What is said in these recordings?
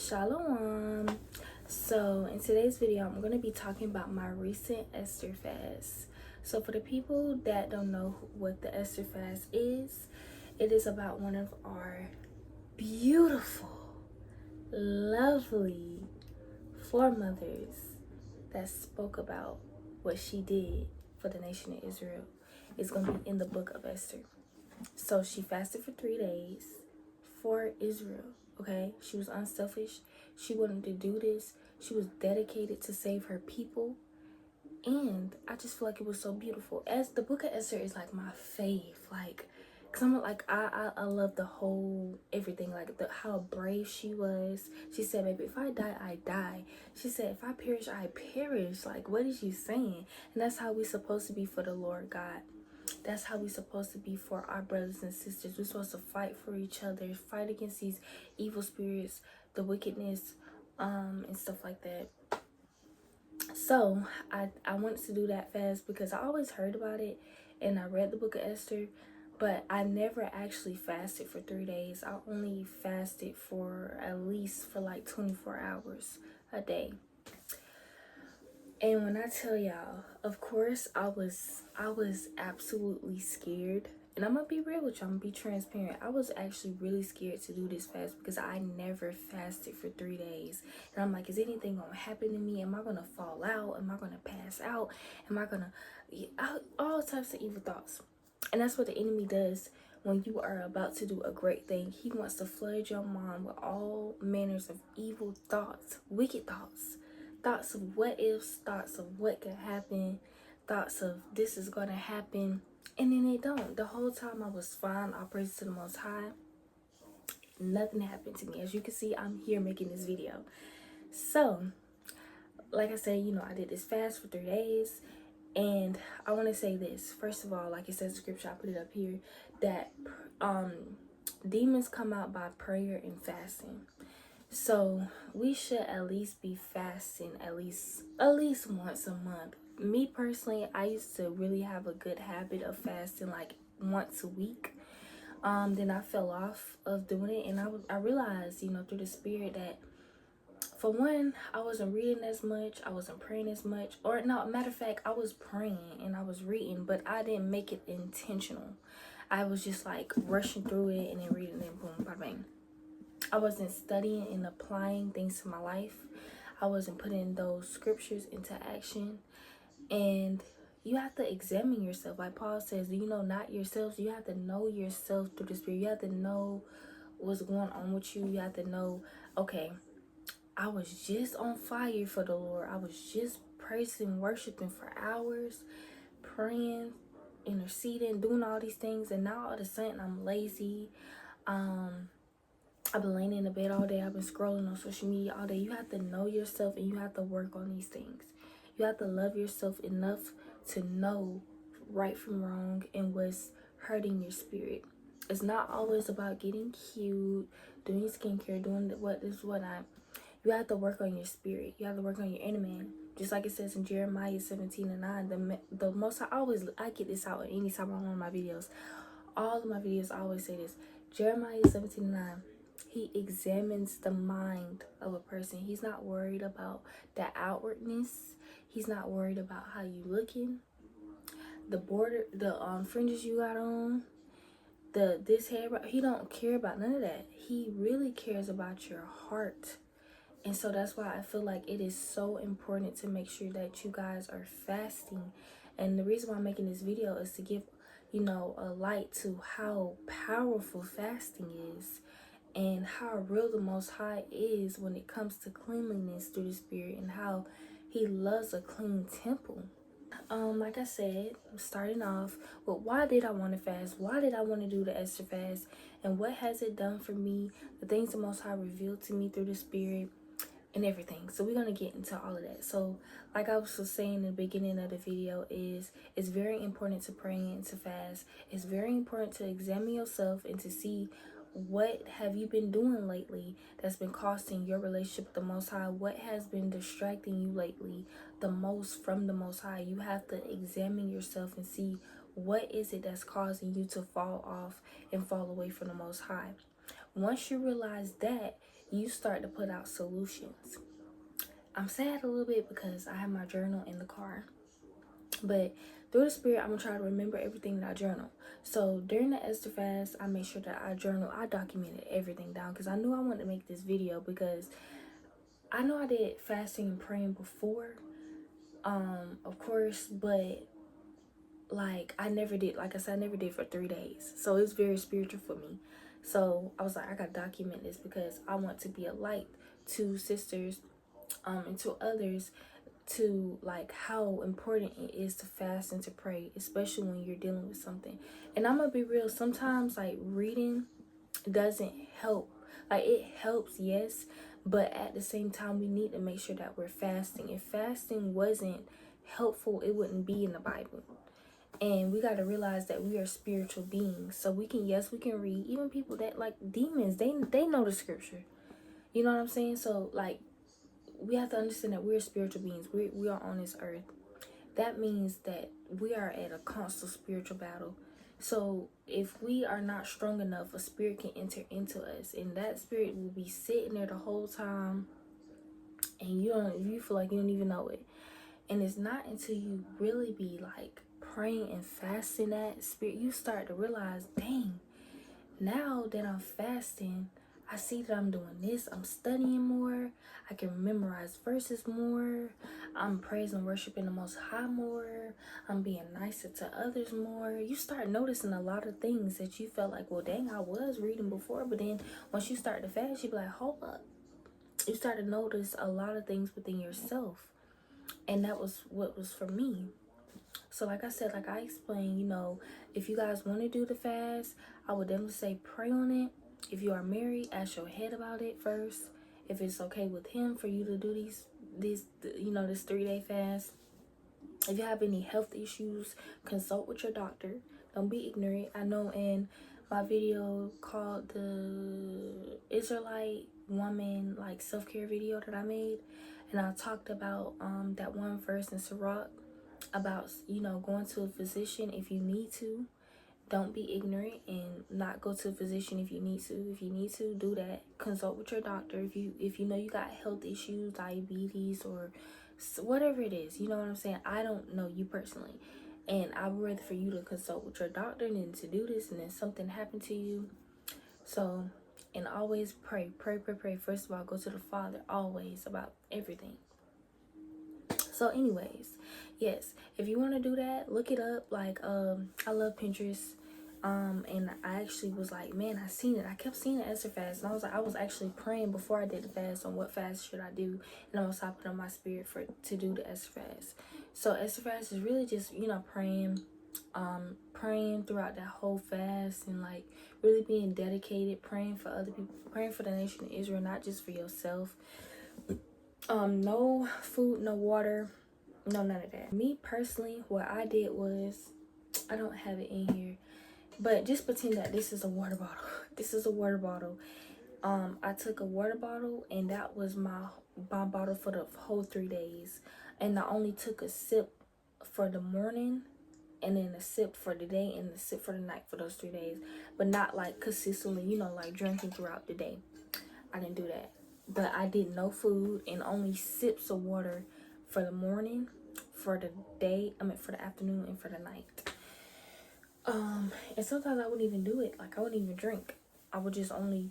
Shalom. So in today's video, I'm going to be talking about my recent Esther fast. So for the people that don't know what the Esther fast is, it is about one of our beautiful, lovely foremothers that spoke about what she did for the nation of Israel. It's going to be in the book of Esther. So she fasted for 3 days for Israel. Okay, she was unselfish. She wanted to do this. She was dedicated to save her people, and I just feel like it was so beautiful. As the book of Esther is like my fave, like, cause I'm like I love the whole everything, like how brave she was. She said, "Baby, if I die, I die." She said, "If I perish, I perish." Like, what is you saying? And that's how we supposed to be for the Lord God. That's how we're supposed to be for our brothers and sisters. We're supposed to fight for each other, fight against these evil spirits, the wickedness, and stuff like that. So I wanted to do that fast because I always heard about it and I read the book of Esther, but I never actually fasted for 3 days. I only fasted for at least for like 24 hours a day. And when I tell y'all, of course, I was absolutely scared. And I'm gonna be real with y'all, I'm gonna be transparent. I was actually really scared to do this fast because I never fasted for 3 days. And I'm like, is anything gonna happen to me? Am I gonna fall out? Am I gonna pass out? Am I gonna, all types of evil thoughts. And that's what the enemy does when you are about to do a great thing. He wants to flood your mind with all manners of evil thoughts, wicked thoughts. Thoughts of what ifs, thoughts of what could happen, thoughts of this is gonna happen, and then they don't. The whole time I was fine, all praise to the Most High. Nothing happened to me. As you can see, I'm here making this video. So, like I said, I did this fast for 3 days, and I want to say this. First of all, like it says in scripture, I put it up here, that demons come out by prayer and fasting. So we should at least be fasting at least once a month. Me personally, I used to really have a good habit of fasting like once a week. Then I fell off of doing it, and I realized, through the spirit, that for one, I wasn't reading as much, I wasn't praying as much, or no, matter of fact, I was praying and I was reading, but I didn't make it intentional. I was just like rushing through it and then reading and boom, bada bang. I wasn't studying and applying things to my life. I wasn't putting those scriptures into action. And you have to examine yourself. Like Paul says, do you know not yourselves? You have to know yourself through the Spirit. You have to know what's going on with you. You have to know, okay, I was just on fire for the Lord. I was just praising, worshiping for hours, praying, interceding, doing all these things. And now all of a sudden I'm lazy. I've been laying in the bed all day. I've been scrolling on social media all day. You have to know yourself and you have to work on these things. You have to love yourself enough to know right from wrong and what's hurting your spirit. It's not always about getting cute, doing skincare, doing whatnot. You have to work on your spirit. You have to work on your inner man. Just like it says in Jeremiah 17:9, the most I get this out anytime I'm on my videos. All of my videos I always say this. Jeremiah 17:9. He examines the mind of a person. He's not worried about the outwardness. He's not worried about how you looking, the fringes you got on, this hair. He don't care about none of that. He really cares about your heart. And so that's why I feel like it is so important to make sure that you guys are fasting. And the reason why I'm making this video is to give, a light to how powerful fasting is and how real the Most High is when it comes to cleanliness through the Spirit, and how He loves a clean temple. Like I said, I'm starting off with why did I want to fast? Why did I want to do the Esther fast? And what has it done for me? The things the Most High revealed to me through the Spirit and everything. So we're going to get into all of that. So like I was saying in the beginning of the video, it's very important to pray and to fast. It's very important to examine yourself and to see what have you been doing lately that's been costing your relationship with the Most High. What has been distracting you lately the most from the Most High? You have to examine yourself and see what is it that's causing you to fall off and fall away from the Most High. Once you realize that, you start to put out solutions. I'm sad a little bit because I have my journal in the car, but through the Spirit, I'm gonna try to remember everything that I journal. So during the Esther fast, I made sure that I documented everything down because I knew I wanted to make this video because I know I did fasting and praying before, of course, but like I never did, like I said, I never did for 3 days. So it's very spiritual for me. So I was like, I gotta document this because I want to be a light to sisters, and to others, to like how important it is to fast and to pray, especially when you're dealing with something. And I'm gonna be real, sometimes like reading doesn't help. Like it helps, yes, but at the same time we need to make sure that we're fasting. If fasting wasn't helpful, it wouldn't be in the Bible. And we got to realize that we are spiritual beings, so we can, yes, we can read. Even people that like demons, they know the scripture, you know what I'm saying? So like we have to understand that we're spiritual beings. We are on this earth. That means that we are at a constant spiritual battle. So if we are not strong enough, a spirit can enter into us, and that spirit will be sitting there the whole time, and you feel like you don't even know it. And it's not until you really be like praying and fasting that spirit, you start to realize, dang, now that I'm fasting, I see that I'm doing this. I'm studying more. I can memorize verses more. I'm praising and worshiping the Most High more. I'm being nicer to others more. You start noticing a lot of things that you felt like, well, dang, I was reading before. But then once you start to fast, you be like, hold up. You start to notice a lot of things within yourself. And that was what was for me. So like I said, like I explained, if you guys want to do the fast, I would definitely say pray on it. If you are married, ask your head about it first. If it's okay with him for you to do this 3-day fast. If you have any health issues, consult with your doctor. Don't be ignorant. I know in my video called the Israelite woman like self-care video that I made, and I talked about that one verse in Sirach about going to a physician if you need to. Don't be ignorant and not go to a physician if you need to. If you need to, do that. Consult with your doctor if you know you got health issues, diabetes, or whatever it is. You know what I'm saying? I don't know you personally, and I would rather for you to consult with your doctor than to do this and then something happened to you. So, and always pray. First of all, go to the Father always about everything. So anyways, yes, if you want to do that, look it up. Like I love Pinterest, and I actually was like, man, I seen it. I kept seeing the Esther fast, and I was actually praying before I did the fast on what fast should I do, and I was talking on my spirit to do the Esther fast. So Esther fast is really just praying throughout that whole fast, and like really being dedicated, praying for other people, praying for the nation of Israel, not just for yourself. No food, no water, no none of that. Me personally, what I did was, I don't have it in here, but just pretend that this is a water bottle. This is a water bottle. I took a water bottle, and that was my bottle for the whole 3 days. And I only took a sip for the morning, and then a sip for the day, and a sip for the night for those 3 days. But not like consistently, like drinking throughout the day. I didn't do that. But I did no food and only sips of water for the morning, for the day, for the afternoon, and for the night. And sometimes I wouldn't even do it. Like I wouldn't even drink. I would just only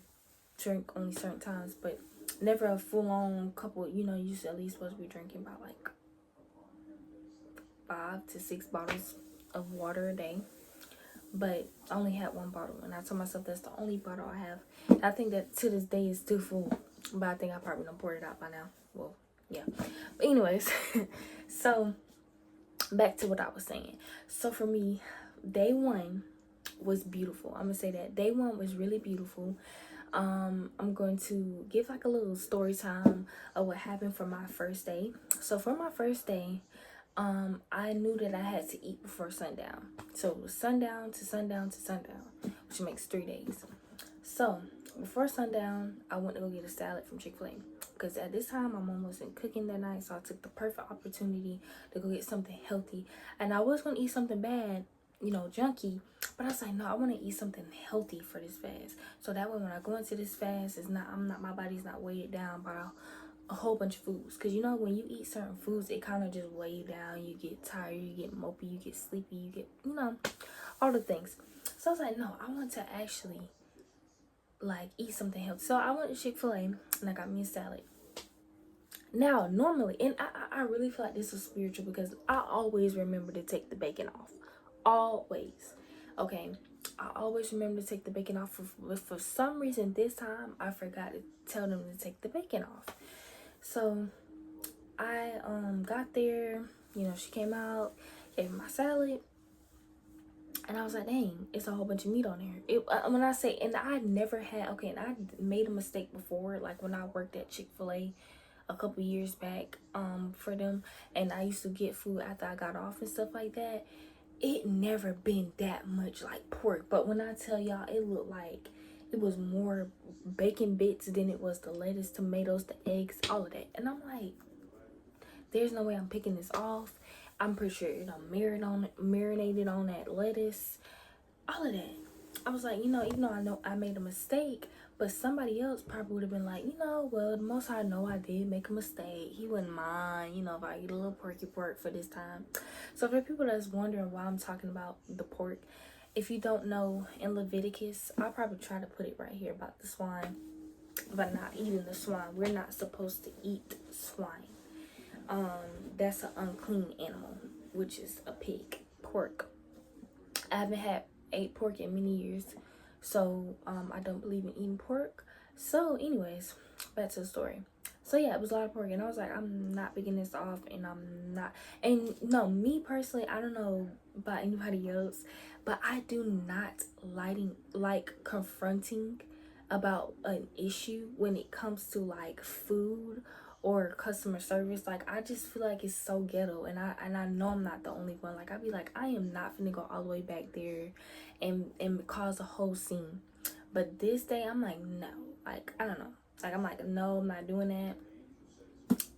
drink only certain times, but never a full on couple. You at least supposed to be drinking about like 5 to 6 bottles of water a day. But I only had one bottle, and I told myself that's the only bottle I have. And I think that to this day is still full, but I think I probably done poured it out by now. Well, yeah. But anyways, so back to what I was saying. So for me, day 1 was beautiful. I'm gonna say that day 1 was really beautiful. I'm going to give like a little story time of what happened for my first day. So for my first day, I knew that I had to eat before sundown. So it was sundown to sundown to sundown, which makes 3 days. So before sundown, I went to go get a salad from Chick-fil-A. Because at this time, my mom wasn't cooking that night, so I took the perfect opportunity to go get something healthy. And I was going to eat something bad, junky. But I was like, no, I want to eat something healthy for this fast. So that way when I go into this fast, my body's not weighted down by a whole bunch of foods. Because when you eat certain foods, it kind of just weigh you down. You get tired, you get mopey, you get sleepy, you get, all the things. So I was like, no, I want to actually like eat something healthy. So I went to Chick-fil-A and I got me a salad. Now, normally, and I really feel like this is spiritual because I always remember to take the bacon off. Always. Okay. I always remember to take the bacon off. For some reason, this time, I forgot to tell them to take the bacon off. So, I got there. She came out, gave me my salad. And I was like, dang, it's a whole bunch of meat on there. When I say, and I never had, okay, and I made a mistake before, like when I worked at Chick-fil-A a couple years back for them, and I used to get food after I got off and stuff like that. It never been that much like pork, but when I tell y'all, it looked like it was more bacon bits than it was the lettuce, tomatoes, the eggs, all of that. And I'm like, there's no way I'm picking this off. I'm pretty sure marinated on that lettuce, all of that. I was like, even though I know I made a mistake, but somebody else probably would have been like, well, the most I know I did make a mistake. He wouldn't mind, if I eat a little pork for this time. So for people that's wondering why I'm talking about the pork, if you don't know, in Leviticus, I'll probably try to put it right here about the swine, but not eating the swine. We're not supposed to eat swine. That's an unclean animal, which is a pig. Pork. I haven't ate pork in many years, so I don't believe in eating pork. So anyways, back to the story. So yeah, it was a lot of pork, and I was like, I'm not picking this off, and I'm not. And no, me personally, I don't know about anybody else, but I do not like confronting about an issue when it comes to like food or customer service. Like, I just feel like it's so ghetto, and I know I'm not the only one. Like, I be like, I am not finna go all the way back there and cause a whole scene. But this day, I'm like, no. Like, I don't know. Like, I'm like, no, I'm not doing that.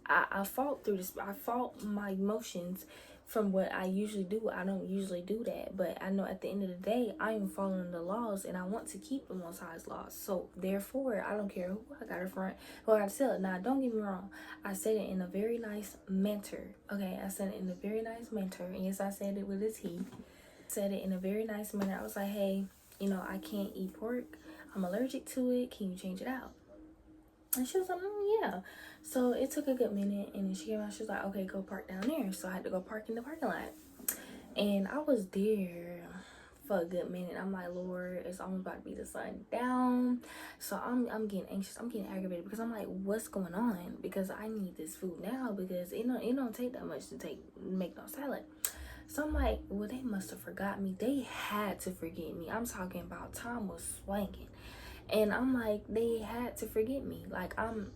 I fought through this. I fought my emotions from what I usually do. I don't usually do that, but I know at the end of the day, I am following the laws, and I want to keep the Most High's laws. So therefore, I don't care who I got in front, who I got to sell it. Now, don't get me wrong. I said it in a very nice manner. Okay, I said it in a very nice manner. And yes, I said it with a T. Said it in a very nice manner. I was like, hey, I can't eat pork. I'm allergic to it. Can you change it out? And she was like, yeah. So it took a good minute, and then she came out. She was like, okay, go park down there. So I had to go park in the parking lot, and I was there for a good minute. I'm like, Lord, it's almost about to be the sun down. So I'm getting anxious. I'm getting aggravated because I'm like, what's going on? Because I need this food now, because it don't take that much to make no salad. So I'm like, well, they must have forgot me. They had to forget me. I'm talking about time was swinging. And I'm like, they had to forget me. Like, and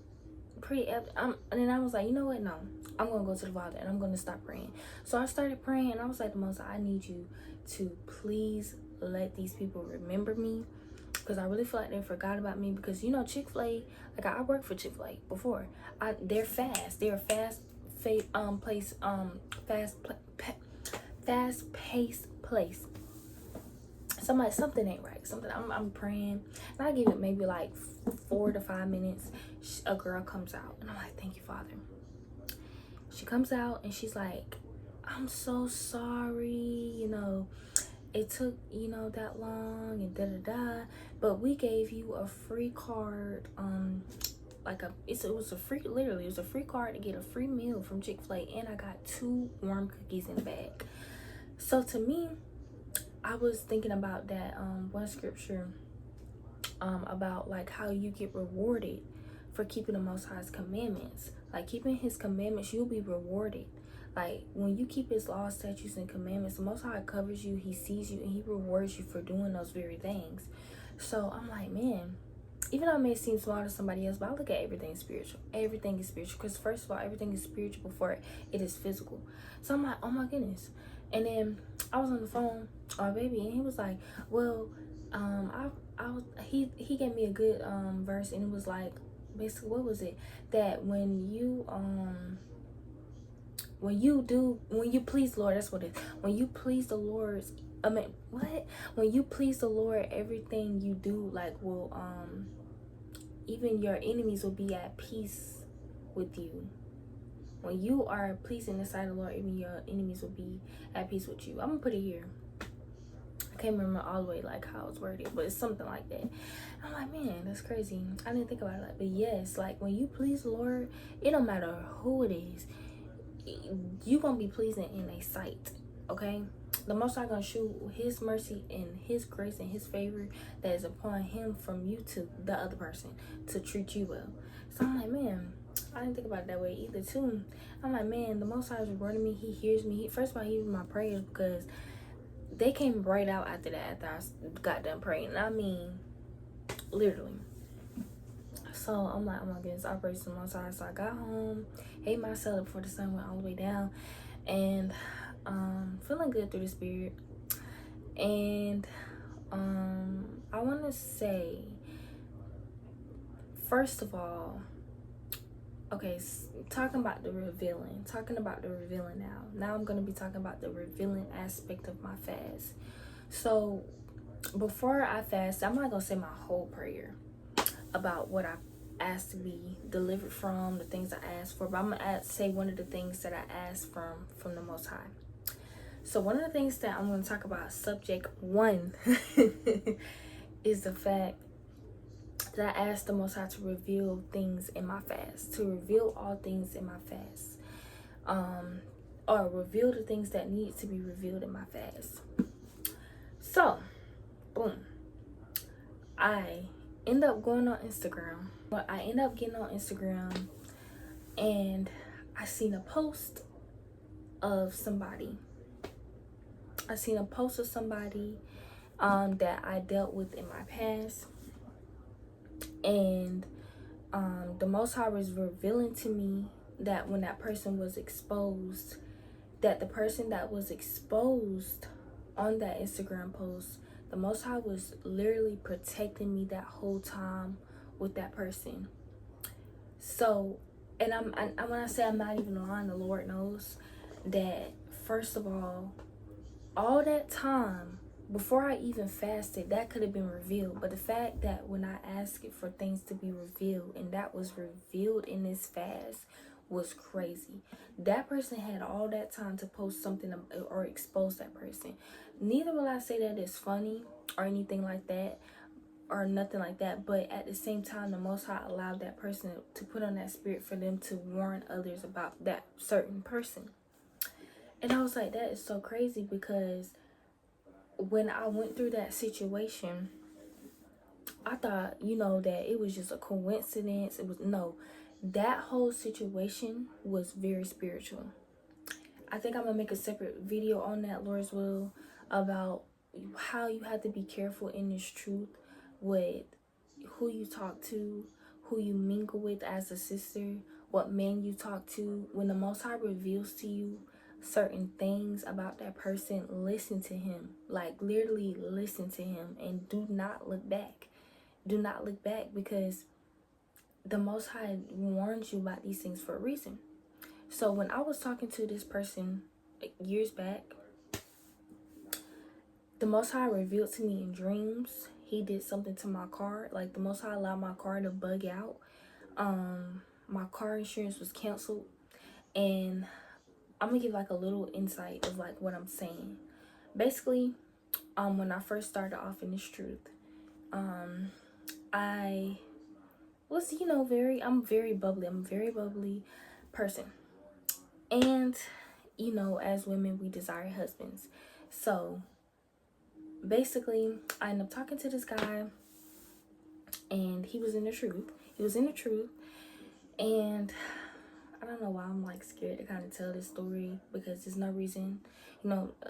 then I was like, you know what? No, I'm going to go to the Father, and I'm going to stop praying. So I started praying, and I was like, the Most High, I need you to please let these people remember me, because I really feel like they forgot about me. Because, Chick-fil-A, like, I worked for Chick-fil-A before. They're fast. They're a fast-paced place. So I'm like, something ain't right. I'm praying, and I give it maybe like 4 to 5 minutes. A girl comes out, and I'm like, thank you, Father. She comes out, and she's like, I'm so sorry, it took that long, and but we gave you a free card, it was a free card to get a free meal from Chick-fil-A, and I got 2 warm cookies in the bag. So to me, I was thinking about that one scripture about like how you get rewarded for keeping the Most High's commandments. Like, keeping his commandments, you'll be rewarded. Like, when you keep his laws, statutes, and commandments, the Most High covers you, he sees you, and he rewards you for doing those very things. So I'm like, man, even though it may seem small to somebody else, but I look at everything spiritual. Everything is spiritual, because first of all, everything is spiritual before it is physical. So I'm like, oh my goodness. And then I was on the phone with my baby, and he was like, well, he gave me a good verse, and it was like, basically, what was it? That when you please the Lord, that's what it is. When you please the Lord, I mean, what? When you please the Lord, everything you do, like, will, even your enemies will be at peace with you. When you are pleasing the sight of the Lord, even your enemies will be at peace with you. I'm gonna put it here. I can't remember all the way like how it's worded, but it's something like that. I'm like, man, that's crazy. I didn't think about it like, but yes, like when you please the Lord, it don't matter who it is, you gonna be pleasing in a sight. Okay, the Most High gonna show His mercy and His grace and His favor that is upon Him from you to the other person to treat you well. So I'm like, man, I didn't think about it that way either too. I'm like, man, the Most High is rewarding me. He hears me. First of all, He hears my prayers, because they came right out after that, after I got done praying. I mean, literally. So I'm like, oh my goodness, I praise the Most High. So I got home, ate my salad before the sun went all the way down, and feeling good through the Spirit. And I want to say, first of all, okay, talking about the revealing now I'm going to be talking about the revealing aspect of my fast. So before I fast, I'm not going to say my whole prayer about what I asked to be delivered from, the things I asked for, but I'm going to say one of the things that I asked from the Most High. So one of the things that I'm going to talk about, subject 1, is the fact that I asked the Most High to reveal things in my fast, to reveal all things in my fast, or reveal the things that need to be revealed in my fast. So, boom, I end up going on Instagram. I end up getting on Instagram, and I seen a post of somebody. That I dealt with in my past, and the Most High was revealing to me that when that person was exposed, that the person that was exposed on that Instagram post, the Most High was literally protecting me that whole time with that person. So, and when I say I'm not even lying, the Lord knows that, first of all that time before I even fasted, that could have been revealed. But the fact that when I asked it for things to be revealed, and that was revealed in this fast, was crazy. That person had all that time to post something or expose that person. Neither will I say that it's funny or anything like that, or nothing like that, but at the same time, the Most High allowed that person to put on that spirit for them to warn others about that certain person. And I was like, that is so crazy, because when I went through that situation, I thought, that it was just a coincidence. No, that whole situation was very spiritual. I think I'm gonna make a separate video on that, Lord's will, about how you have to be careful in this truth with who you talk to, who you mingle with as a sister, what man you talk to. When the Most High reveals to you certain things about that person, listen to him. Like, literally listen to him, and do not look back. Do not look back, because the Most High warns you about these things for a reason. So when I was talking to this person years back, the Most High revealed to me in dreams he did something to my car. Like, the Most High allowed my car to bug out. My car insurance was canceled, and I'm gonna give like a little insight of like what I'm saying. Basically, when I first started off in this truth, I was, I'm very bubbly. I'm a very bubbly person. And, as women, we desire husbands. So basically, I ended up talking to this guy, and he was in the truth. And I don't know why I'm like scared to kind of tell this story, because there's no reason.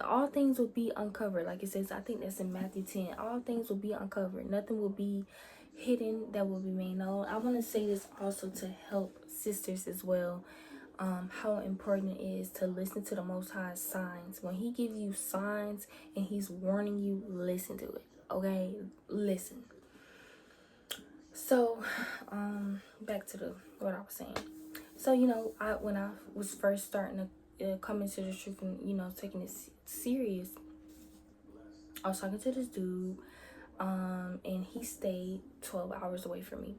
All things will be uncovered. Like it says, I think that's in Matthew 10. All things will be uncovered. Nothing will be hidden that will be made known. I want to say this also to help sisters as well. How important it is to listen to the Most High's signs. When he gives you signs and he's warning you, listen to it. Okay? Listen. So, back to what I was saying. So, when I was first starting to come into the truth and, taking it serious, I was talking to this dude, and he stayed 12 hours away from me.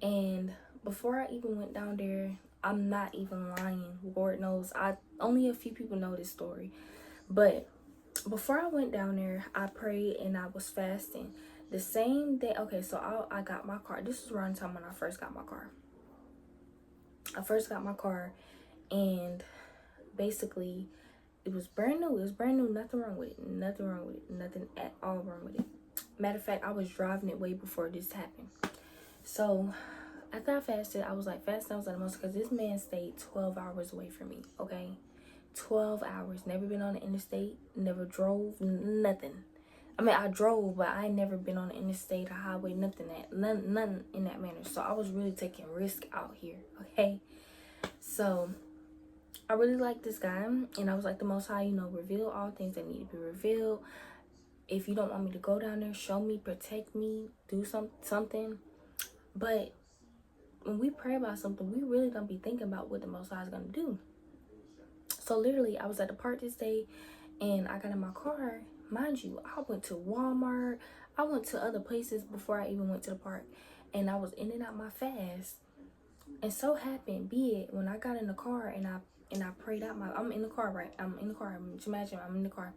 And before I even went down there, I'm not even lying. Lord knows, only a few people know this story. But before I went down there, I prayed and I was fasting. The same day, okay, so I got my car. This was around the time when I first got my car. I first got my car, and basically, it was brand new. It was brand new. Nothing wrong with it. Nothing wrong with it. Nothing at all wrong with it. Matter of fact, I was driving it way before this happened. So after I fasted, I was like, fasting, I was like the most, because this man stayed 12 hours away from me, okay? 12 hours. Never been on the interstate. Never drove. Nothing. I mean, I drove, but I ain't never been on the interstate or highway. Nothing in that manner. So I was really taking risk out here, okay? So I really like this guy, and I was like, the Most High, reveal all things that need to be revealed. If you don't want me to go down there, show me, protect me, do something. But when we pray about something, we really don't be thinking about what the Most High is going to do. So literally, I was at the park this day, and I got in my car. Mind you, I went to Walmart. I went to other places before I even went to the park. And I was in and out my fast. And so happened, be it, when I got in the car and I prayed out I'm in the car, right? I'm in the car. Just imagine I'm in the car.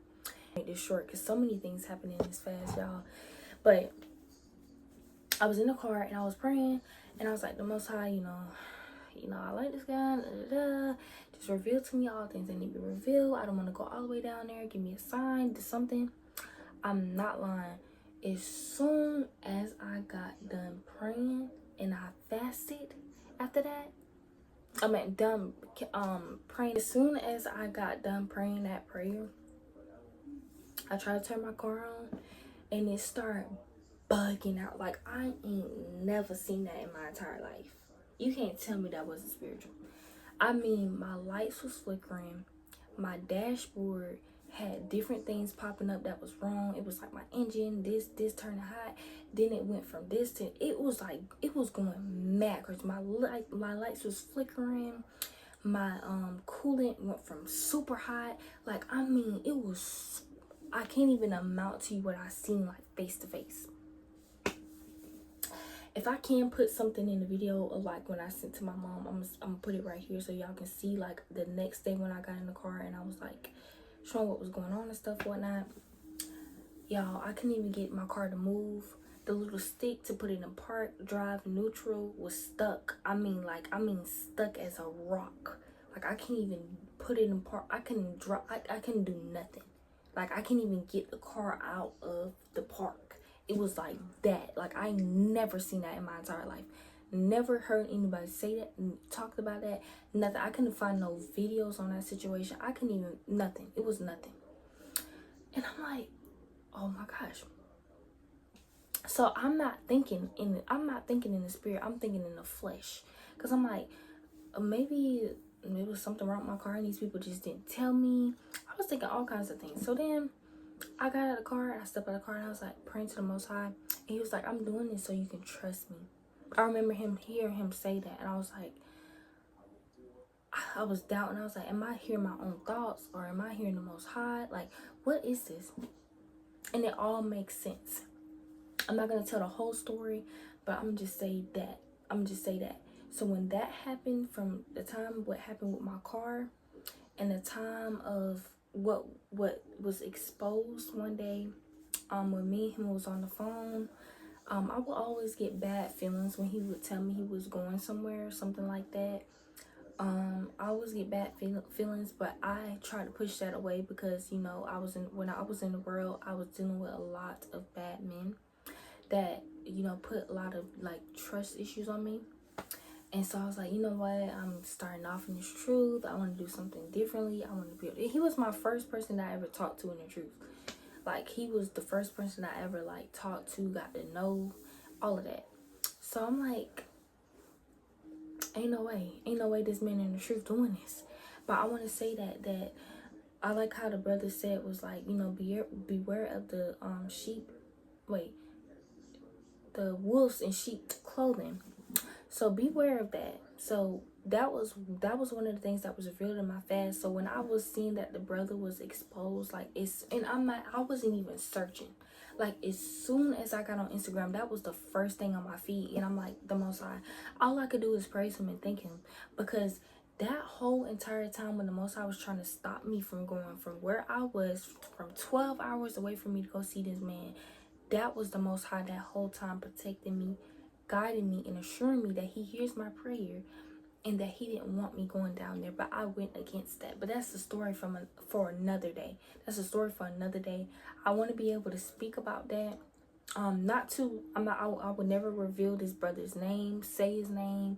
Make this short because so many things happen in this fast, y'all. But I was in the car and I was praying, and I was like, the Most High, I like this guy. Just reveal to me all things that need to be revealed. I don't want to go all the way down there. Give me a sign, do something. I'm not lying. As soon as I got done praying and I fasted after that, done praying. As soon as I got done praying that prayer, I tried to turn my car on, and it started bugging out. Like, I ain't never seen that in my entire life. You can't tell me that wasn't spiritual. I mean, my lights was flickering. My dashboard had different things popping up that was wrong. It was like my engine, this turning hot. Then it went from this to, it was going mad crazy. My lights was flickering. My coolant went from super hot. Like, I mean, it was, I can't even amount to you what I seen, like, face to face. If I can put something in the video of like when I sent to my mom, I'm gonna put it right here so y'all can see like the next day when I got in the car and I was like showing what was going on and stuff, whatnot. Y'all, I couldn't even get my car to move. The little stick to put it in park, drive, neutral was stuck. I mean stuck as a rock. Like, I can't even put it in park. I couldn't drop. I couldn't do nothing. Like, I can't even get the car out of the park. It was like that. Like, I never seen that in my entire life. Never heard anybody say that, talked about that, nothing. I couldn't find no videos on that situation. I couldn't even, nothing. It was nothing. And I'm like, oh my gosh. So I'm not thinking in the spirit. I'm thinking in the flesh. Because I'm like, maybe it was something wrong with my car and these people just didn't tell me. I was thinking all kinds of things. So then I got out of the car, and I stepped out of the car, and I was like praying to the Most High. And he was like, I'm doing this so you can trust me. I remember hearing him say that, and I was like, I was doubting. I was like, am I hearing my own thoughts, or am I hearing the Most High? Like, what is this? And it all makes sense. I'm not going to tell the whole story, but I'm just say that. So when that happened, from the time what happened with my car and the time of what was exposed one day, when me and him was on the phone, I would always get bad feelings when he would tell me he was going somewhere or something like that. I always get bad feelings, but I try to push that away because, when I was in the world, I was dealing with a lot of bad men that, put a lot of like trust issues on me. And so I was like, you know what? I'm starting off in this truth. I want to do something differently. I want to build. He was my first person that I ever talked to in the truth. Like, he was the first person I ever like talked to, got to know, all of that. So I'm like, ain't no way this man in the truth doing this. But I want to say that I like how the brother said was like, beware of the the wolves in sheep clothing. So beware of that. So that was one of the things that was revealed in my fast. So when I was seeing that the brother was exposed, like it's, and I wasn't even searching. Like as soon as I got on Instagram, that was the first thing on my feed, and I'm like, the Most High. All I could do is praise Him and thank Him, because that whole entire time when the Most High was trying to stop me from going from where I was, from 12 hours away from me to go see this man, that was the Most High that whole time protecting me, guiding me, and assuring me that He hears my prayer, and that He didn't want me going down there. But I went against that. But that's the story for another day. That's a story for another day. I want to be able to speak about that. I would never reveal this brother's name, say his name,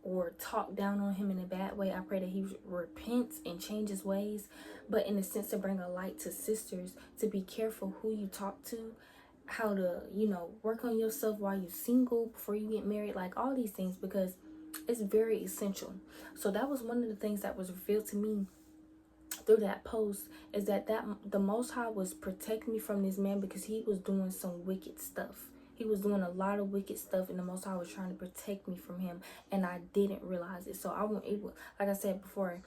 or talk down on him in a bad way. I pray that he repents and changes ways, but in a sense to bring a light to sisters, to be careful who you talk to, how to, work on yourself while you're single, before you get married, like all these things, because it's very essential. So that was one of the things that was revealed to me through that post, is that the Most High was protecting me from this man, because he was doing some wicked stuff. He was doing a lot of wicked stuff, and the Most High was trying to protect me from him, and I didn't realize it. So like I said before,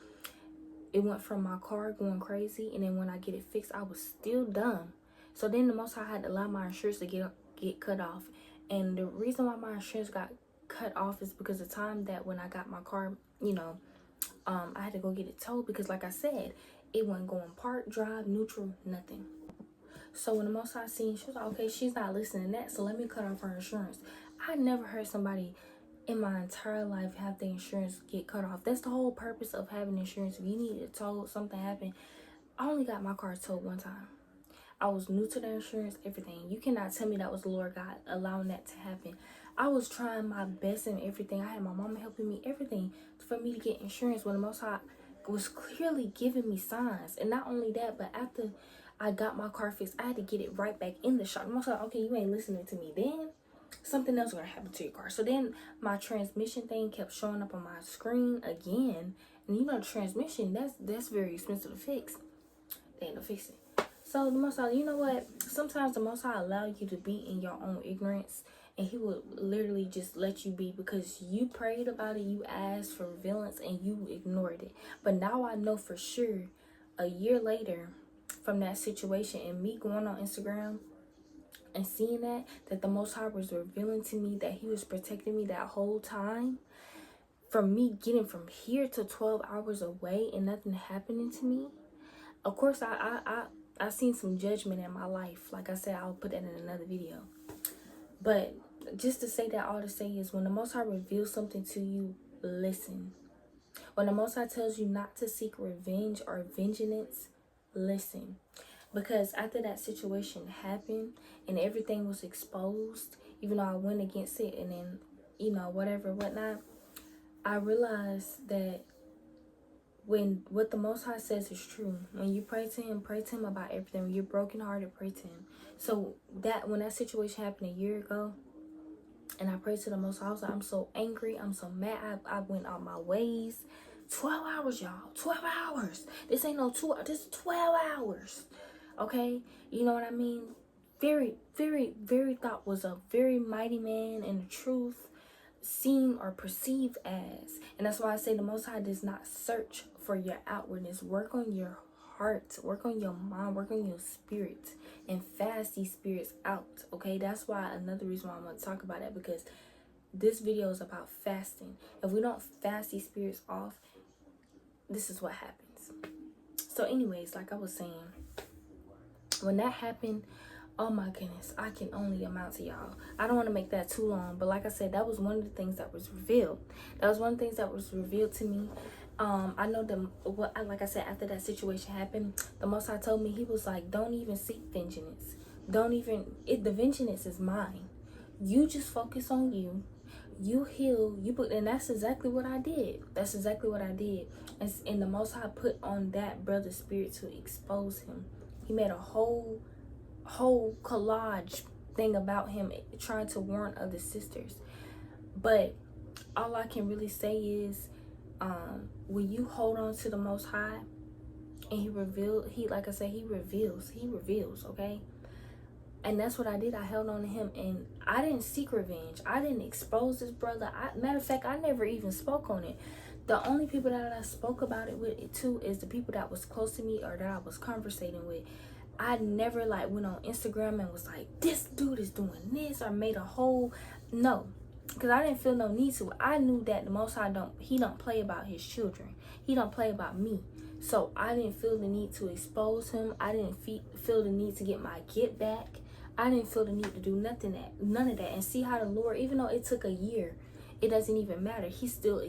it went from my car going crazy, and then when I get it fixed, I was still dumb. So then the Most High had to allow my insurance to get cut off, and the reason why my insurance got cut off is because the time that when I got my car, I had to go get it towed, because like I said, it wasn't going park, drive, neutral, nothing. So when the Most High seen, she was like, okay, she's not listening to that, so let me cut off her insurance. I never heard somebody in my entire life have the insurance get cut off. That's the whole purpose of having insurance. If you need it towed, something happened. I only got my car towed one time. I was new to the insurance, everything. You cannot tell me that was the Lord God allowing that to happen. I was trying my best and everything. I had my mama helping me, everything, for me to get insurance, when the Most High was clearly giving me signs. And not only that, but after I got my car fixed, I had to get it right back in the shop. The Most High, okay, you ain't listening to me. Then something else gonna happen to your car. So then my transmission thing kept showing up on my screen again. And the transmission, that's very expensive to fix. They ain't no fixing. So the Most High, you know what? Sometimes the Most High allow you to be in your own ignorance, and He will literally just let you be, because you prayed about it, you asked for revealance, and you ignored it. But now I know for sure, a year later, from that situation and me going on Instagram and seeing that the Most High was revealing to me that He was protecting me that whole time, from me getting from here to 12 hours away and nothing happening to me. Of course, I seen some judgment in my life. Like I said, I'll put that in another video. But just to say that, all to say is, when the Most High reveals something to you, listen. When the Most High tells you not to seek revenge or vengeance, listen. Because after that situation happened and everything was exposed, even though I went against it, and then, whatnot, I realized that when what the Most High says is true, when you pray to Him about everything. When you're brokenhearted, pray to Him. So that when that situation happened a year ago, and I prayed to the Most High, I was like, I'm so angry, I'm so mad. I went out my ways. 12 hours, y'all. 12 hours. This ain't no 2 hours. This is 12 hours. Okay? You know what I mean? Very, very, very thought was a very mighty man in the truth, seen or perceived as. And that's why I say the Most High does not search for your outwardness. Work on your heart, work on your mind, work on your spirit, and fast these spirits out. Okay, that's why another reason why I'm going to talk about that, because this video is about fasting. If we don't fast these spirits off, this is what happens. So anyways, like I was saying, when that happened, oh my goodness, I can only amount to y'all. I don't want to make that too long, but like I said, that was one of the things that was revealed. That was one of the things that was revealed to me. I know like I said, after that situation happened, the Most High told me, He was like, don't even seek vengeance. The vengeance is mine. You just focus on you. You heal, and that's exactly what I did. That's exactly what I did. And the Most High put on that brother's spirit to expose him. He made a whole collage thing about him, trying to warn other sisters. But all I can really say is, when you hold on to the Most High, and He reveals, okay? And that's what I did. I held on to him, and I didn't seek revenge. I didn't expose this brother. Matter of fact, I never even spoke on it. The only people that I spoke about it with too is the people that was close to me or that I was conversating with. I never like went on Instagram and was like, this dude is doing this, or made a whole, no, because I didn't feel no need to. I knew that the Most High he don't play about his children. He don't play about me. So I didn't feel the need to expose him. I didn't feel the need to get my get back. I didn't feel the need to do none of that. And see how the Lord, even though it took a year, it doesn't even matter. He still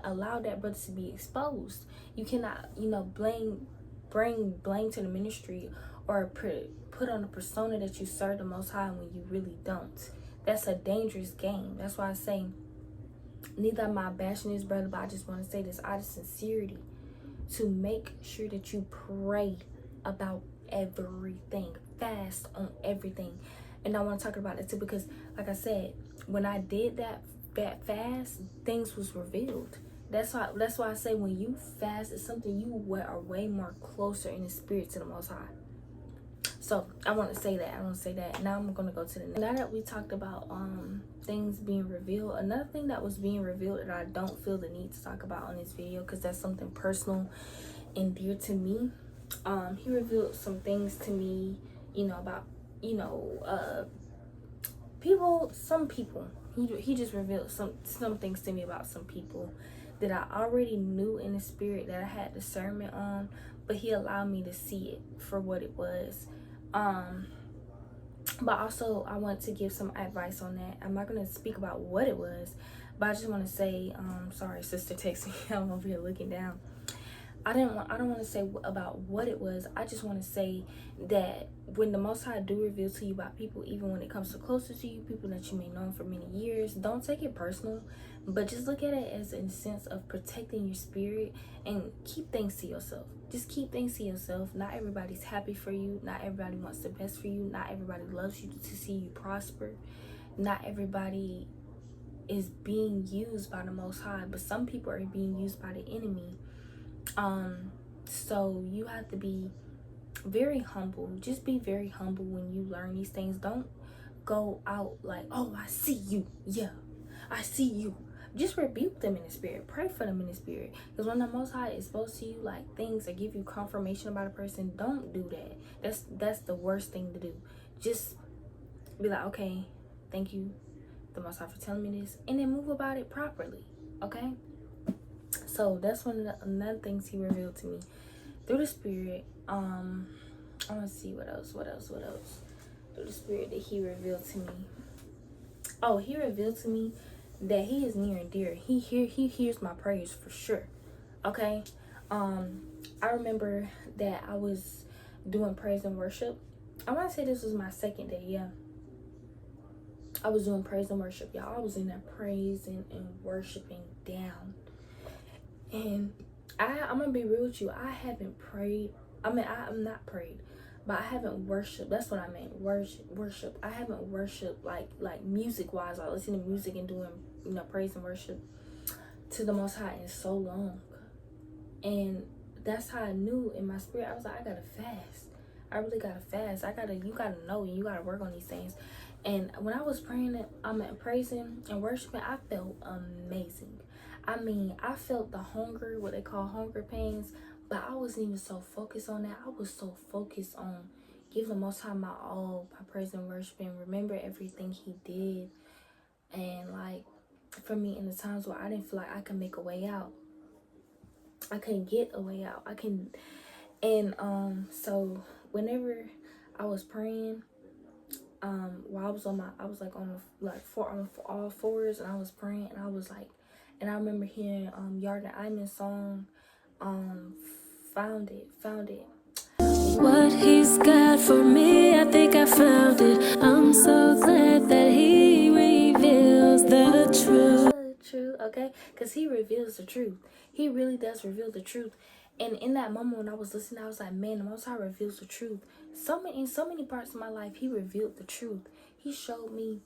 allowed that brother to be exposed. You cannot, bring blame to the ministry or put on a persona that you serve the Most High when you really don't. That's a dangerous game. That's why I say, neither am I bashing this brother, but I just want to say this out of sincerity, to make sure that you pray about everything, fast on everything. And I want to talk about it too, because like I said, when I did that fast, things was revealed. That's why I say, when you fast, it's something you are way more closer in the spirit to the Most High. So I want to say that. Now I'm gonna go to the next. Now that we talked about things being revealed, another thing that was being revealed that I don't feel the need to talk about on this video, because that's something personal and dear to me. He revealed some things to me, about some people. He just revealed some things to me about some people that I already knew in the spirit, that I had discernment on, but he allowed me to see it for what it was. But also I want to give some advice on that. I'm not going to speak about what it was, but I just want to say, sorry, sister texting me. I'm over here looking down. I don't want to say about what it was. I just want to say that when the Most High do reveal to you about people, even when it comes to closer to you, people that you may know for many years, don't take it personal, but just look at it as a sense of protecting your spirit, and keep things to yourself. Just keep things to yourself. Not everybody's happy for you. Not everybody wants the best for you. Not everybody loves you to see you prosper. Not everybody is being used by the Most High, but some people are being used by the enemy. So you have to be very humble. Just be very humble when you learn these things. Don't go out like, oh, I see you. Yeah, I see you. Just rebuke them in the spirit. Pray for them in the spirit. Because when the Most High is supposed to you like things or give you confirmation about a person, don't do that. That's the worst thing to do. Just be like, okay, thank you, the Most High, for telling me this, and then move about it properly. Okay. So that's one of the another things he revealed to me through the spirit. I want to see what else through the spirit that he revealed to me. Oh, he revealed to me that he is near and dear. He hears my prayers for sure. Okay. I remember that I was doing praise and worship. I want to say this was my second day. Yeah, I was doing praise and worship, y'all. I was in there praising and worshiping down. And I'm gonna be real with you. I haven't prayed. I'm not prayed, but I haven't worshiped. That's what I meant. Worship. I haven't worshiped like music wise, like listening to music and doing praise and worship to the Most High in so long. And that's how I knew in my spirit. I was like, I gotta fast. I really gotta fast. You gotta know, and you gotta work on these things. And when I was praying, praising and worshiping, I felt amazing. I mean, I felt the hunger, what they call hunger pains, but I wasn't even so focused on that. I was so focused on giving the Most High my all by praising and worshiping, remember everything he did. And like, for me, in the times where I didn't feel like I could make a way out, I couldn't get a way out. So whenever I was praying, while I was on all fours, and I was praying, and I was like, and I remember hearing Yarden Iman's song, found it. What he's got for me, I think I found it. I'm so glad that he reveals the truth. Okay, because he reveals the truth. He really does reveal the truth. And in that moment when I was listening, I was like, man, the Most High reveals the truth. In so many parts of my life, he revealed the truth. He showed me,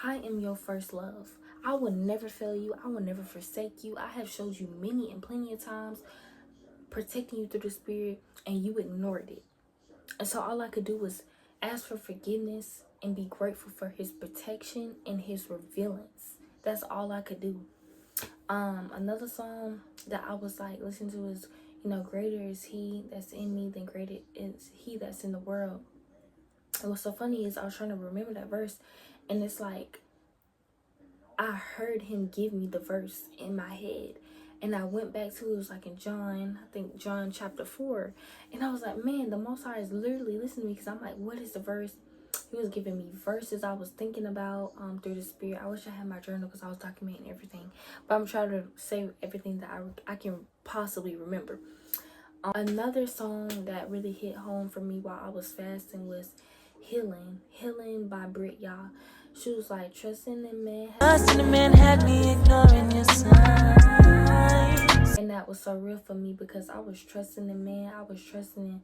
I am your first love. I will never fail you. I will never forsake you. I have showed you many and plenty of times, protecting you through the spirit, and you ignored it. And so all I could do was ask for forgiveness and be grateful for his protection and his revealence. That's all I could do. Another song that I was like listening to is, greater is he that's in me than greater is he that's in the world. And what's so funny is I was trying to remember that verse, and it's like I heard him give me the verse in my head, and I went back to it. It was like in John, I think John chapter 4, and I was like, man, the Most High is literally listening to me, because I'm like, what is the verse? He was giving me verses I was thinking about through the Spirit. I wish I had my journal because I was documenting everything, but I'm trying to say everything that I can possibly remember. Another song that really hit home for me while I was fasting was Healing by Brit, y'all. She was like, trusting in man had me ignoring your signs. And that was so real for me, because I was trusting in man. I was trusting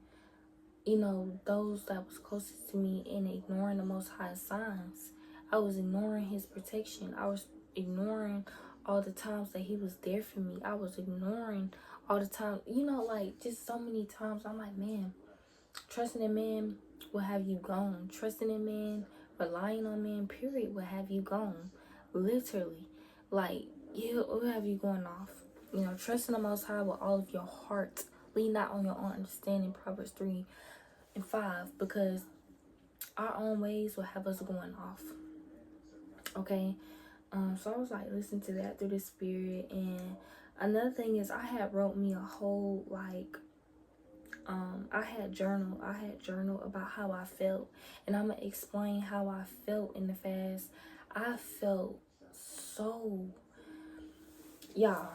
in, those that was closest to me, and ignoring the Most High signs. I was ignoring his protection. I was ignoring all the times that he was there for me. I was ignoring all the time, like just so many times. I'm like, man, trusting in man will have you gone. Trusting in man, relying on man, period, will have you gone. Literally. Like, it will have you going off. Trusting the Most High with all of your heart. Lean not on your own understanding, Proverbs 3:5, because our own ways will have us going off. Okay? So I was like listening to that through the Spirit. And another thing is, I had wrote me a whole I had journal about how I felt, and I'm gonna explain how I felt in the fast. I felt so, y'all,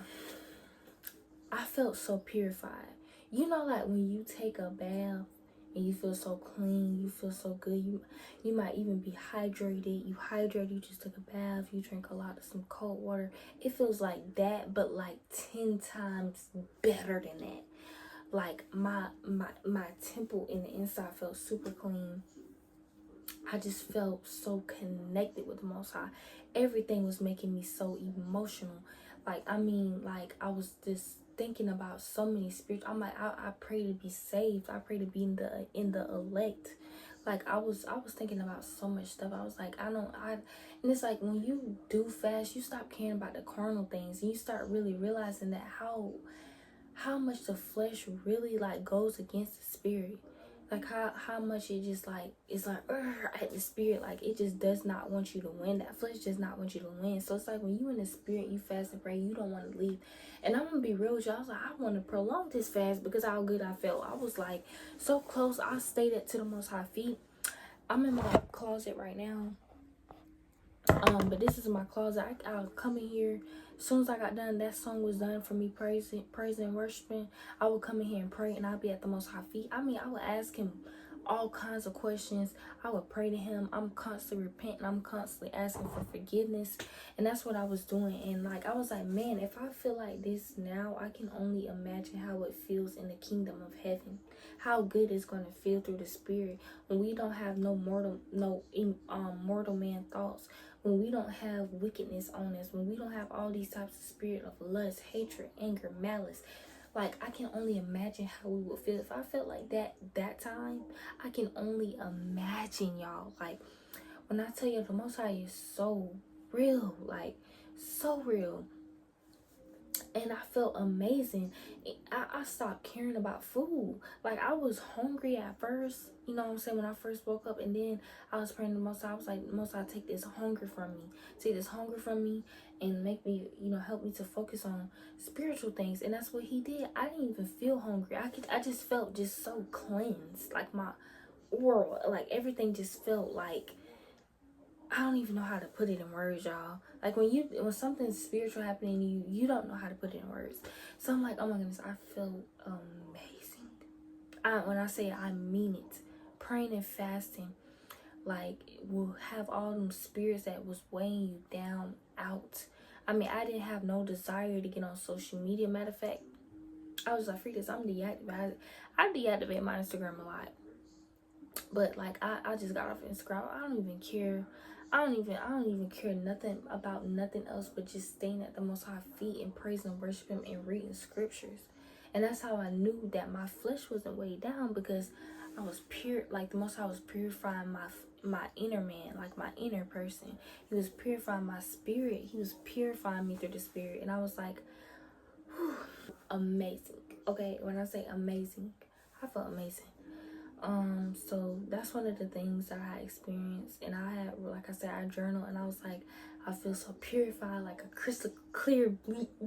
I felt so purified. Like when you take a bath and you feel so clean, you feel so good. You might even be hydrated. You just took a bath, you drink a lot of some cold water. It feels like that, but like 10 times better than that. Like my temple in the inside felt super clean. I just felt so connected with the Most High. Everything was making me so emotional. Like I was just thinking about so many spiritual. I'm like, I pray to be saved. I pray to be in the elect. Like I was thinking about so much stuff. I was like, and it's like when you do fast, you stop caring about the carnal things, and you start really realizing that how much the flesh really like goes against the spirit. Like how much it just like it's like at the spirit, like it just does not want you to win. That flesh does not want you to win. So it's like when you in the spirit, you fast and pray, you don't want to leave. And I'm gonna be real with you, I was like, I want to prolong this fast because how good I felt. I was like so close. I stayed at to the Most High feet. I'm in my closet right now. But this is my closet. I'll come in here as soon as I got done. That song was done for me, praising, worshiping. I would come in here and pray, and I'll be at the Most High feet. I would ask him all kinds of questions. I would pray to him. I'm constantly repenting. I'm constantly asking for forgiveness, and that's what I was doing. And like I was like, man, if I feel like this now, I can only imagine how it feels in the kingdom of heaven. How good it's gonna feel through the spirit when we don't have no mortal man thoughts. When we don't have wickedness on us, when we don't have all these types of spirit of lust, hatred, anger, malice. Like, I can only imagine how we would feel. If I felt like that time, I can only imagine, y'all. Like, when I tell you the Most High is so real, like, so real. And I felt amazing. I stopped caring about food. Like, I was hungry at first, you know what I'm saying, when I first woke up. And then I was praying to the Most High. I was like, Most High, take this hunger from me. Take this hunger from me and make me, help me to focus on spiritual things. And that's what he did. I didn't even feel hungry. I just felt just so cleansed. Like, my oral, like, everything just felt like, I don't even know how to put it in words, y'all. Like when something's spiritual happening to you, you don't know how to put it in words. So I'm like, oh my goodness, I feel amazing. When I say it, I mean it. Praying and fasting, like, will have all them spirits that was weighing you down out. I didn't have no desire to get on social media. Matter of fact, I was like, freak this, I'm deactivated. I deactivate my Instagram a lot. But like I just got off Instagram. I don't even care. I don't even care nothing about nothing else but just staying at the Most High feet and praising and worshiping him and reading scriptures. And that's how I knew that my flesh wasn't weighed down, because I was pure, like the Most High was purifying my inner man, like my inner person. He was purifying my spirit. He was purifying me through the spirit, and I was like, whew, amazing. Okay, when I say amazing, I felt amazing. So that's one of the things that I experienced, and I had, like I said, I journal, and I was like, I feel so purified, like a crystal clear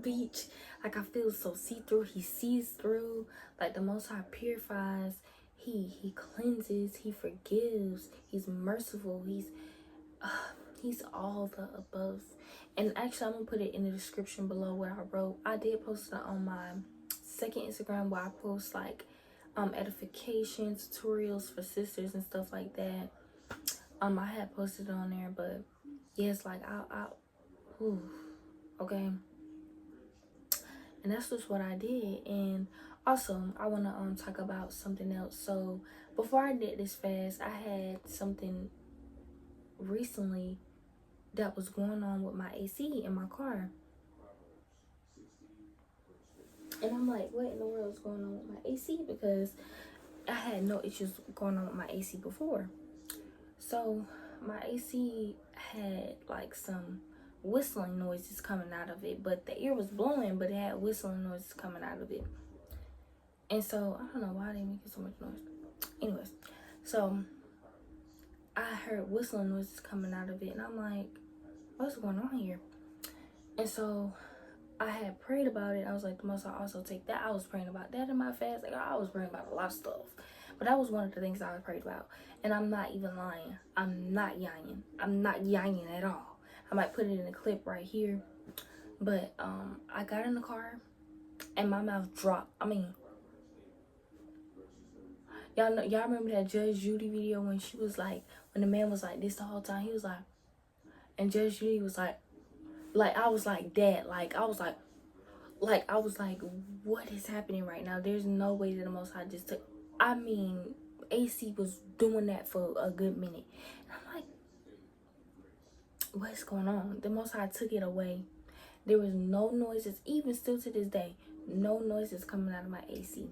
beach. Like I feel so see-through. He sees through. Like the Most High purifies. He cleanses. He forgives. He's merciful. He's all the above. And actually, I'm gonna put it in the description below what I wrote. I did post it on my second Instagram, where I post like edification tutorials for sisters and stuff like that. I had posted it on there, but yeah, it's like whew, okay. And that's just what I did. And also, I want to talk about something else. So before I did this fast, I had something recently that was going on with my AC in my car. And I'm like, what in the world is going on with my AC? Because I had no issues going on with my AC before. So my AC had like some whistling noises coming out of it, but the air was blowing, but it had whistling noises coming out of it. And so I don't know why they making so much noise. Anyways, so I heard whistling noises coming out of it, and I'm like, what's going on here? And so I had prayed about it. I was like, the Most High also take that. I was praying about that in my fast. Like I was praying about a lot of stuff, but that was one of the things I prayed about. And I'm not even lying. I'm not yaying. I'm not yaying at all. I might put it in a clip right here. But I got in the car and my mouth dropped. I mean, y'all remember that Judge Judy video when she was like, when the man was like this the whole time? He was like, and Judge Judy was like I was like that. Like I was like what is happening right now? There's no way that the Most High just took. I mean, AC was doing that for a good minute. And I'm like, what's going on? The Most High took it away. There was no noises, even still to this day, no noises coming out of my AC.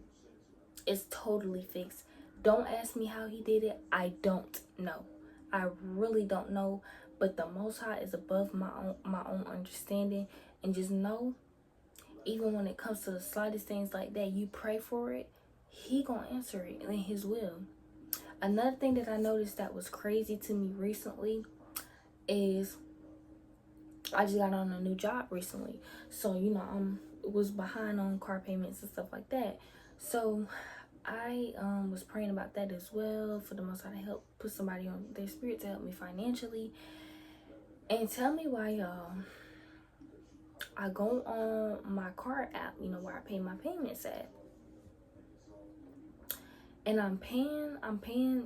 It's totally fixed. Don't ask me how he did it. I don't know. I really don't know. But the Most High is above my own understanding. And just know, even when it comes to the slightest things like that, you pray for it, he gonna answer it in his will. Another thing that I noticed that was crazy to me recently is I just got on a new job recently. So, you know, was behind on car payments and stuff like that. So I was praying about that as well, for the Most High to help put somebody on their spirit to help me financially. And tell me why, y'all, I go on my car app, you know, where I pay my payments at. And I'm paying,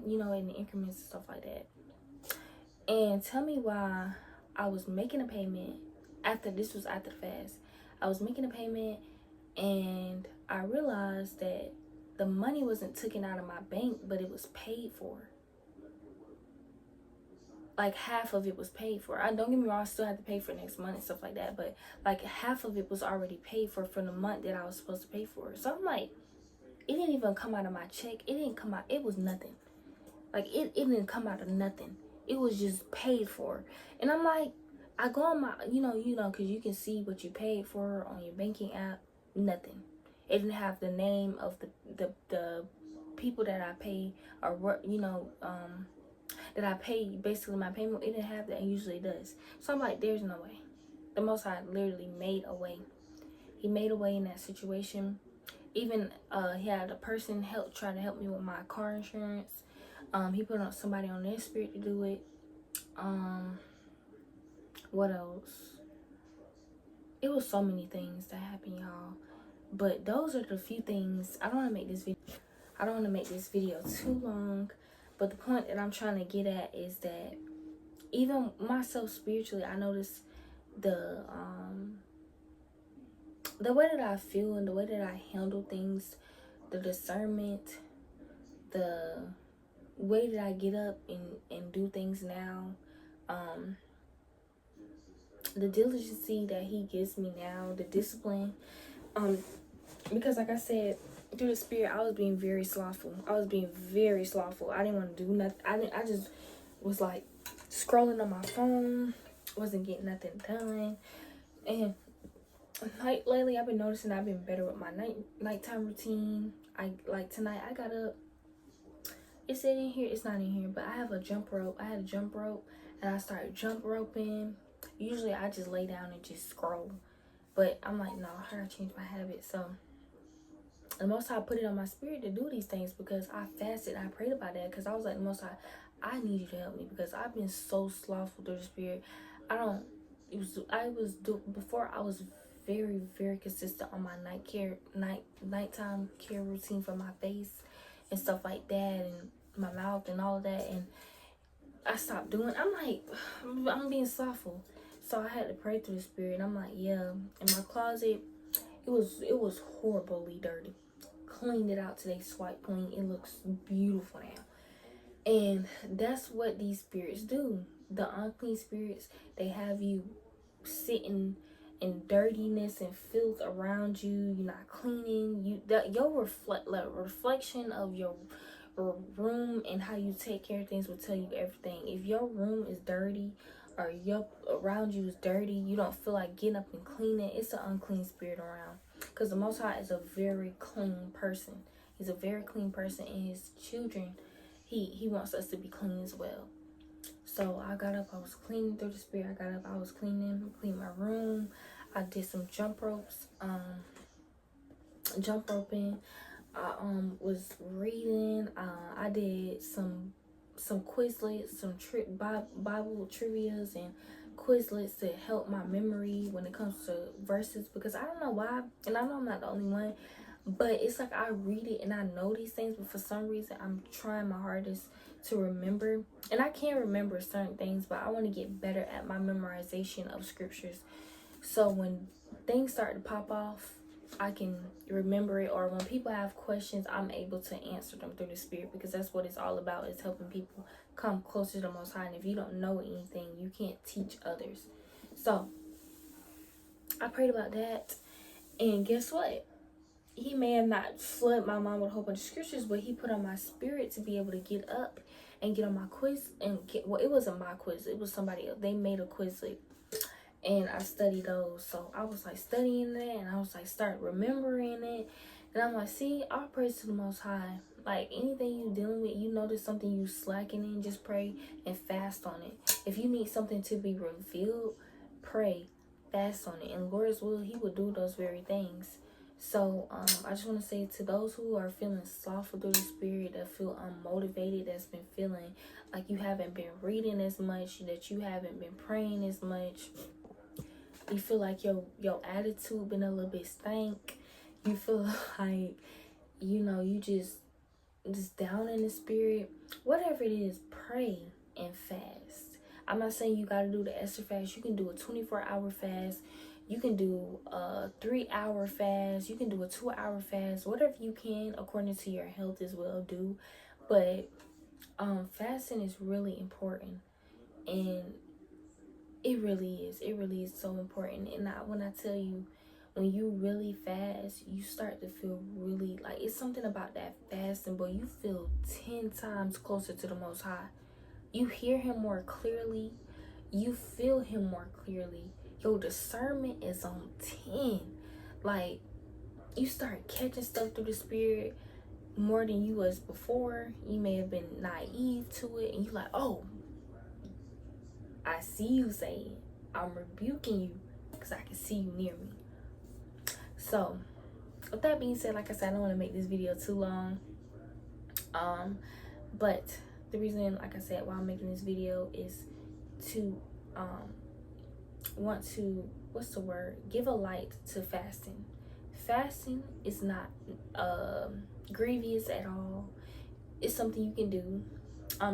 you know, in the increments and stuff like that. And tell me why I was making a payment this was after the fast. I was making a payment and I realized that the money wasn't taken out of my bank, but it was paid for. Like half of it was paid for. I don't get me wrong, I still have to pay for next month and stuff like that, but like half of it was already paid for the month that I was supposed to pay for. So I'm like, it didn't even come out of my check. It didn't come out. It was nothing. Like it didn't come out of nothing. It was just paid for. And I'm like, I go on my, you know, because you can see what you paid for on your banking app. Nothing. It didn't have the name of the people that I pay, or you know, that I pay basically my payment. It didn't have that, and usually it does. So I'm like, there's no way. The Most High literally made a way. He made a way in that situation. Even he had a person try to help me with my car insurance. He put on somebody on their spirit to do it. What else? It was so many things that happened, y'all. But those are the few things. I don't want to make this video too long. But the point that I'm trying to get at is that even myself spiritually, I noticed the way that I feel and the way that I handle things, the discernment, the way that I get up and do things now, the diligence that he gives me now, the discipline, because like I said, through the spirit, I was being very slothful. I was being very slothful. I didn't want to do nothing. I just was like scrolling on my phone. Wasn't getting nothing done. And like lately, I've been noticing I've been better with my nighttime routine. I like tonight. I got up. Is it in here? It's not in here. But I have a jump rope. I had a jump rope, and I started jump roping. Usually, I just lay down and just scroll. But I'm like, no, I gotta change my habit. So the Most High put it on my spirit to do these things because I fasted. I prayed about that because I was like, the Most High, I need you to help me because I've been so slothful through the spirit. Before I was very, very consistent on my nighttime care routine for my face and stuff like that, and my mouth and all of that, and I stopped doing. I'm like, I'm being slothful, so I had to pray through the spirit. And I'm like, yeah. In my closet, it was horribly dirty. Cleaned it out today, swipe clean. It looks beautiful now. And that's what these spirits do. The unclean spirits, they have you sitting in dirtiness and filth around you. You're not cleaning. Your reflection of your room and how you take care of things will tell you everything. If your room is dirty or your around you is dirty, you don't feel like getting up and cleaning, it's an unclean spirit around. Because the Most High is a very clean person. He's a very clean person, and his children, he wants us to be clean as well. So I got up, I was cleaning through the spirit. I got up, I was cleaning my room. I did some jump ropes, jump roping. I was reading. I did some Quizlets, some Bible trivias and Quizlets to help my memory when it comes to verses, because I don't know why, and I know I'm not the only one, but it's like I read it and I know these things, but for some reason I'm trying my hardest to remember, and I can remember certain things, but I want to get better at my memorization of scriptures, so when things start to pop off, I can remember it, or when people have questions, I'm able to answer them through the spirit, because that's what it's all about, is helping people come closer to the Most High. And if you don't know anything, you can't teach others. So I prayed about that, and guess what? He may have not flooded my mind with a whole bunch of scriptures, but he put on my spirit to be able to get up and get on my quiz and get, well, it wasn't my quiz, it was somebody else. They made a Quizlet, and I studied those. So I was like studying it, and I was like start remembering it, and I'm like, see, all praise to the Most High. Like anything you dealing with, you notice something you slacking in, just pray and fast on it. If you need something to be revealed, pray, fast on it, and Lord's will, he will do those very things. So I just want to say to those who are feeling slothful through the spirit, that feel unmotivated, that's been feeling like you haven't been reading as much, that you haven't been praying as much, you feel like your attitude been a little bit stank, you feel like, you know, you just down in the spirit, whatever it is, pray and fast. I'm not saying you got to do the Esther fast. You can do a 24-hour fast. You can do a 3-hour fast. You can do a 2-hour fast. Whatever you can according to your health as well, do. But fasting is really important, and it really is so important. And when I tell you, when you really fast, you start to feel really, like, it's something about that fasting, but you feel 10 times closer to the Most High. You hear him more clearly. You feel him more clearly. Your discernment is on 10. Like, you start catching stuff through the spirit more than you was before. You may have been naive to it, and you like, oh, I see you saying, I'm rebuking you because I can see you near me. So with that being said, like I said, I don't want to make this video too long, but the reason, like I said, why I'm making this video is to want to, what's the word, give a light to fasting. Fasting is not grievous at all. It's something you can do.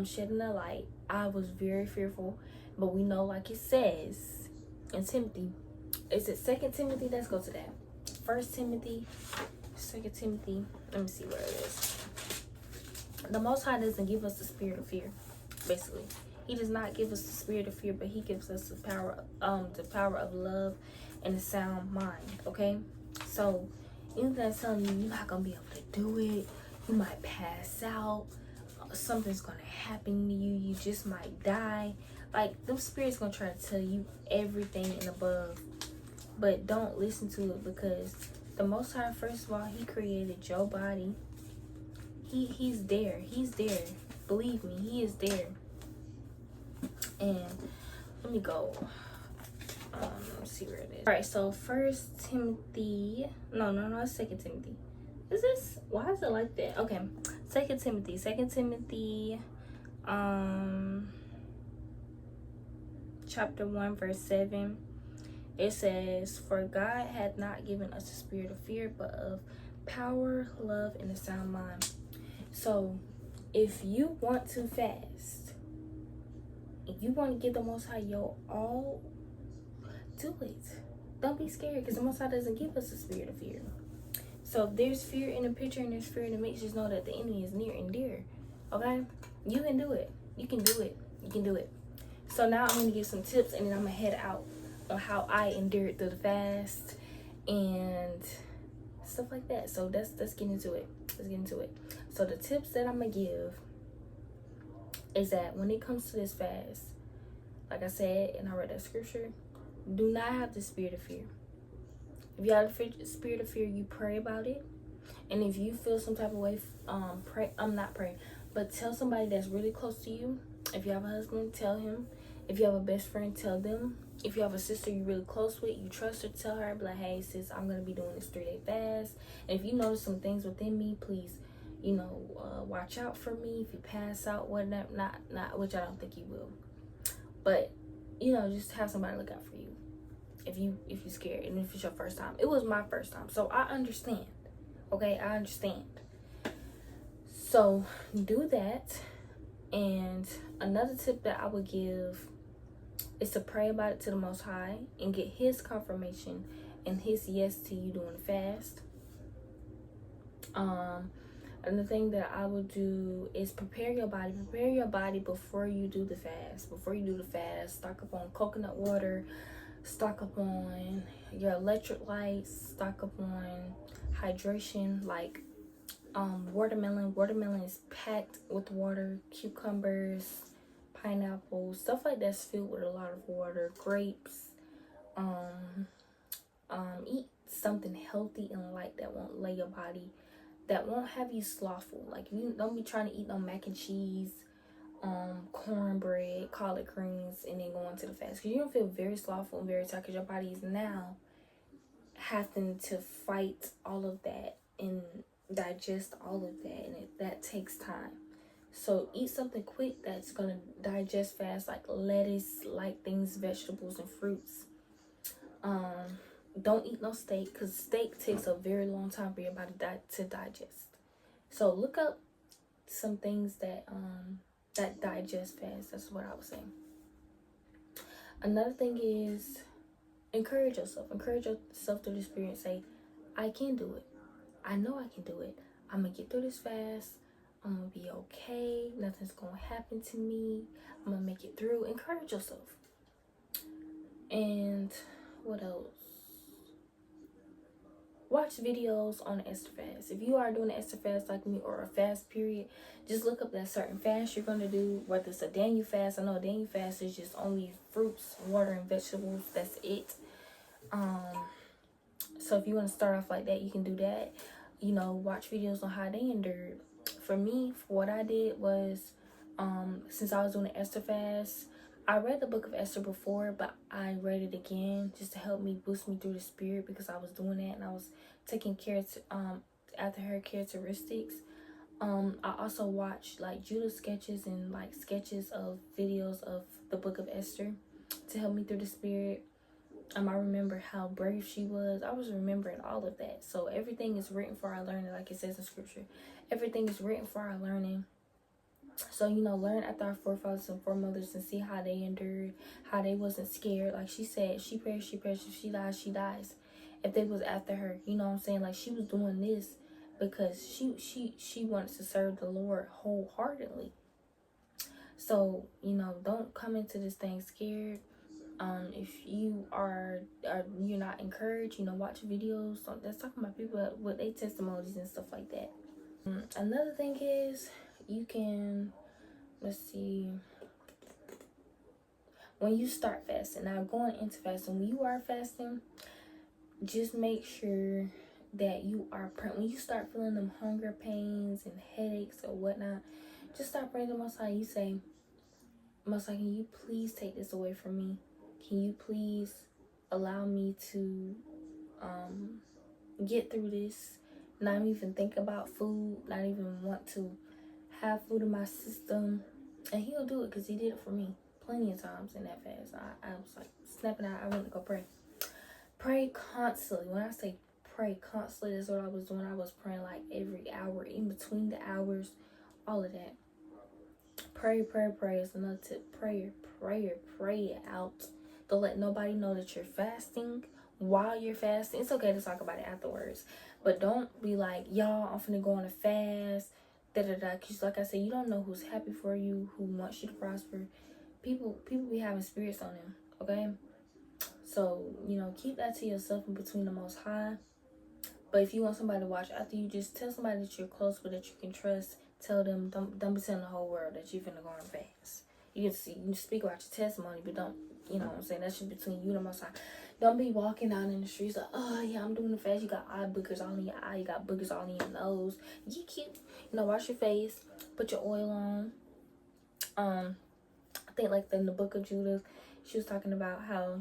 Shedding a light. I was very fearful, but we know, like it says in Timothy, is it 2 Timothy? Let's go to that. 1 Timothy, 2 Timothy, let me see where it is. The Most High doesn't give us the spirit of fear, basically. He does not give us the spirit of fear, but he gives us the power of love and a sound mind, okay? So Anything that's telling you you're not gonna be able to do it, you might pass out, something's gonna happen to you, you just might die. Like, them spirits gonna try to tell you everything and above. But don't listen to it, because the Most High, first of all, He created your body. He's there. He's there. Believe me, He is there. And let me go. Let's see where it is. All right, so First Timothy. No, it's Second Timothy. Is this? Why is it like that? Okay, Second Timothy. Chapter 1, verse 7. It says, "For God hath not given us a spirit of fear, but of power, love, and a sound mind." So, if you want to fast, if you want to give the Most High your all, do it. Don't be scared, because the Most High doesn't give us a spirit of fear. So if there's fear in the picture and there's fear in the mix, just know that the enemy is near and dear. Okay? You can do it. You can do it. You can do it. So now I'm going to give some tips, and then I'm going to head out on how I endured through the fast and stuff like that. So let's get into it. Let's get into it. So the tips that I'm going to give is that when it comes to this fast, like I said, and I read that scripture, do not have the spirit of fear. If you have the spirit of fear, you pray about it. And if you feel some type of way, pray. I'm not praying, but tell somebody that's really close to you. If you have a husband, tell him. If you have a best friend, tell them. If you have a sister you're really close with, you trust her, tell her, be like, "Hey sis, I'm gonna be doing this 3-day fast. And if you notice some things within me, please, watch out for me. If you pass out, whatnot, not which I don't think you will, but just have somebody look out for you. If you're scared, and if it's your first time. It was my first time, so I understand. Okay, I understand. So do that. And another tip that I would give is to pray about it to the Most High and get His confirmation and His yes to you doing the fast. Another thing that I would do is prepare your body. Prepare your body before you do the fast. Stock up on coconut water. Stock up on your electrolytes. Stock up on hydration, like watermelon. Watermelon is packed with water. Cucumbers, pineapples, stuff like that's filled with a lot of water. Grapes. Eat something healthy and light that won't lay your body, that won't have you slothful. Like, you don't be trying to eat no mac and cheese, cornbread, collard greens, and then go into the fast, because you're gonna feel very slothful and very tired, because your body is now having to fight all of that and digest all of that, and that takes time. So eat something quick that's gonna digest fast, like lettuce, light things, vegetables, and fruits. Don't eat no steak, because steak takes a very long time for your body to digest. So look up some things that digest fast. That's what I was saying. Another thing is encourage yourself. Encourage yourself through the spirit. Say, "I can do it. I know I can do it. I'm gonna get through this fast. I'm gonna be okay. Nothing's gonna happen to me. I'm gonna make it through." Encourage yourself. And what else? Watch videos on the Esther fast. If you are doing an Esther fast like me, or a fast period, just look up that certain fast you're going to do, whether it's a Daniel fast. I know a Daniel fast is just only fruits, water, and vegetables. That's it. So if you want to start off like that, you can do that. Watch videos on how they endured. For me, what I did was, since I was doing an Esther fast, I read the book of Esther before, but I read it again just to help me boost me through the spirit, because I was doing that and I was taking care after her characteristics. I also watched like Judah sketches and like sketches of videos of the book of Esther to help me through the spirit. I remember how brave she was. I was remembering all of that. So everything is written for our learning, like it says in scripture. Everything is written for our learning. So, learn after our forefathers and foremothers and see how they endured, how they wasn't scared. Like she said, she perished. If she dies, she dies. If they was after her, you know what I'm saying? Like, she was doing this because she wants to serve the Lord wholeheartedly. So, don't come into this thing scared. If you are you're not encouraged, watch videos that's talking about people with their testimonies and stuff like that. Another thing is, you can, let's see, when you start fasting, now going into fasting, when you are fasting, just make sure that you are praying. When you start feeling them hunger pains and headaches or whatnot, just start praying to the Most High. You say, Most High, can you please take this away from me? Can you please allow me to get through this? Not even think about food, not even want to have food in my system. And he'll do it, because he did it for me plenty of times in that fast. I was like snapping out. I went to go pray. Pray constantly. When I say pray constantly, that's what I was doing. I was praying like every hour, in between the hours, all of that. Pray is another tip. Pray it out. Don't let nobody know that you're fasting while you're fasting. It's okay to talk about it afterwards, but don't be like, y'all, I'm finna go on a fast, because like I said, you don't know who's happy for you, who wants you to prosper. People be having spirits on them, okay? So, keep that to yourself and between the Most High. But if you want somebody to watch after you, just tell somebody that you're close with, that you can trust. Tell them, don't be telling the whole world that you're finna go on fast. You can speak about your testimony, but don't, you know what I'm saying? That's just between you and the Most High. Don't be walking out in the streets like, oh yeah, I'm doing the fast. You got eye boogers all in your eye. You got boogers all in your nose. Get cute. Wash your face. Put your oil on. I think like in the book of Judah, she was talking about how,